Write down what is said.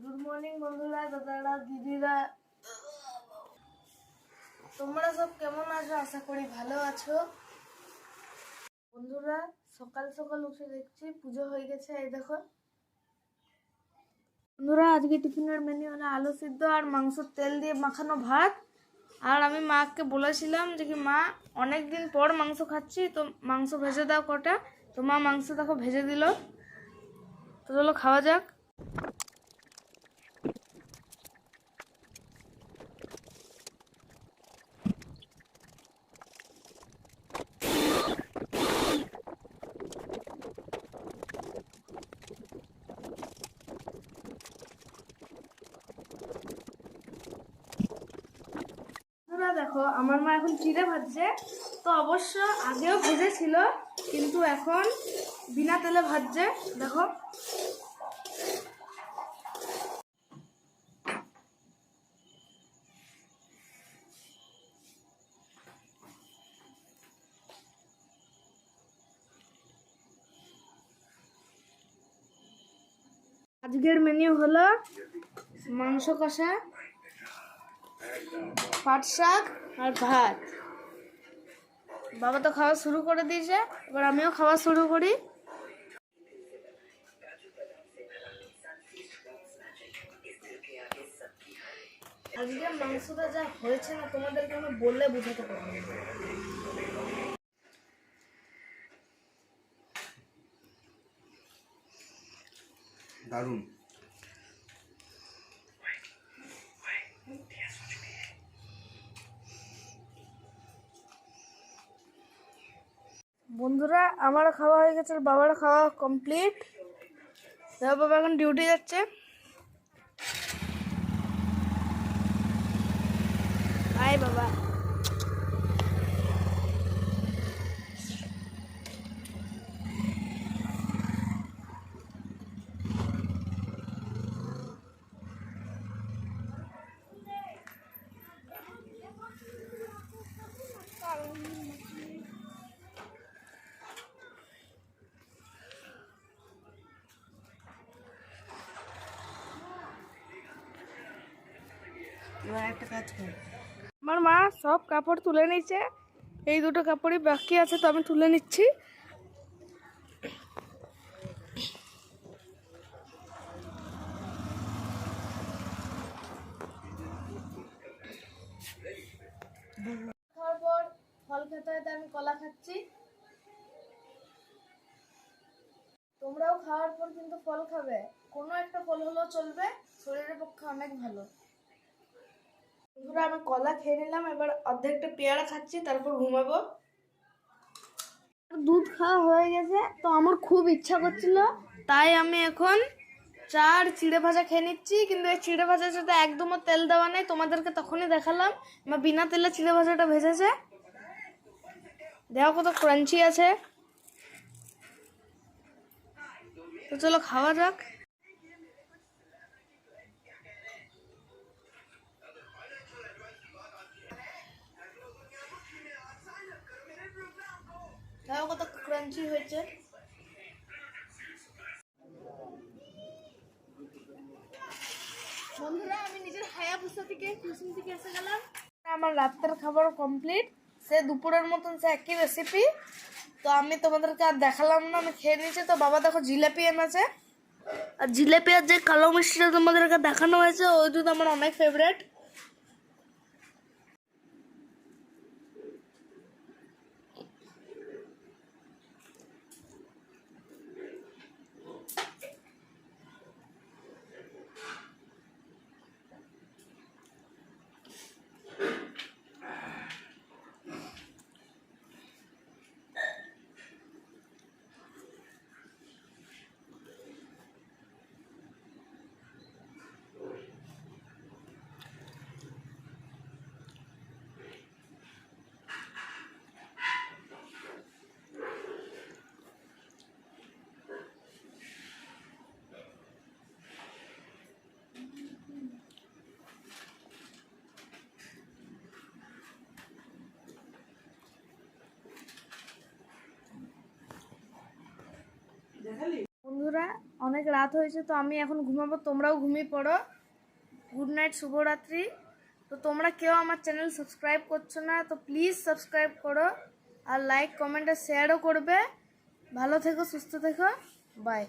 Good morning বন্ধুরা, দাদারা, দিদিরা, তোমরা সব কেমন আছো? আশা করি ভালো আছো। বন্ধুরা, সকাল সকাল উঠে দেখছি পুজো হয়ে গেছে। এই দেখো বন্ধুরা, আজকে টিফিনের মেনু হলো আলু সিদ্ধ আর মাংসের তেল দিয়ে মাখানো ভাত। আর আমি মাকে বলেছিলাম যে কি মা, অনেক দিন পর মাংস খাচ্ছি, তো মাংস ভেজে দাও কটা। তো মা মাংস দেখো ভেজে দিল। তো চলো খাওয়া যাক। দেখো আমার মা এখন চিড়ে ভাজছে। তো অবশ্য আগেও ভেজেছিল, কিন্তু এখন বিনা তেলে ভাজছে। দেখো আজকের মেনু হলো মাংস কষা, পাট শাক আর ভাত। বাবা তো খাওয়া শুরু করে দিয়েছে, এবার আমিও খাওয়া শুরু করি। আজকে মাংসটা যা হয়েছে না, তোমাদেরকে আমি বললে বুঝাতে পারবো না। দারুণ। বন্ধুরা, আমারও খাওয়া হয়ে গেছে, বাবার খাওয়া কমপ্লিট। বাবা এখন ডিউটি যাচ্ছে। বাই বাবা। একটা কাজ কর, আমার মা সব কাপড় তুলে নিচ্ছে, এই দুটো কাপড়ই বাকি আছে, তো আমি তুলে নিচ্ছি। খাওয়ার পর ফল খেতে হয়, আমি কলা খাচ্ছি। তোমরাও খাওয়ার পর কিন্তু ফল খাবে, কোনো একটা ফল হলেও চলবে, শরীরের পক্ষে অনেক ভালো। বন্ধুরা, আমি কলা খেয়ে নিলাম, এবার অর্ধেকটা পেয়ারা খাচ্ছি, তারপর ঘুমাবো। দুধ খাওয়া হয়ে গেছে, তো আমার খুব ইচ্ছা করছিল, তাই আমি এখন চার চিড়ে ভাজা খেয়ে নিচ্ছি। কিন্তু এই চিড়ে ভাজার সাথে একদমও তেল দেওয়া নেই, তোমাদেরকে তখনই দেখালাম আমার বিনা তেলে চিড়ে ভাজাটা ভেজেছে। দেখো কত ক্রাঞ্চি আছে। তো চলো খাওয়া যাক। দেখো কত ক্রাঞ্চি হয়েছে। বন্ধুরা, আমি নিজের হায়াবুসা থেকে টিউশন থেকে এসে গেলাম। আমার রাতের খাবার কমপ্লিট, সে দুপুরের মতন সে একই রেসিপি। তো আমি তোমাদেরকে আর দেখালাম না, আমি খেয়ে নিয়েছি। তো বাবা দেখো জিলাপি এনেছে, আর জিলাপি আর যে কালো মিষ্টিটা তোমাদেরকে দেখানো হয়েছে, ওই দুধ আমার অনেক ফেভারিট। বন্ধুরা, অনেক রাত হয়েছে, তো আমি এখন ঘুমাবো, তোমরাও ঘুমিয়ে পড়ো। গুড নাইট, শুভরাত্রি। তো তোমরা কেউ আমার চ্যানেল সাবস্ক্রাইব করছো না, তো প্লিজ সাবস্ক্রাইব করো, আর লাইক কমেন্ট আর শেয়ারও করবে। ভালো থেকো, সুস্থ থেকো, বাই।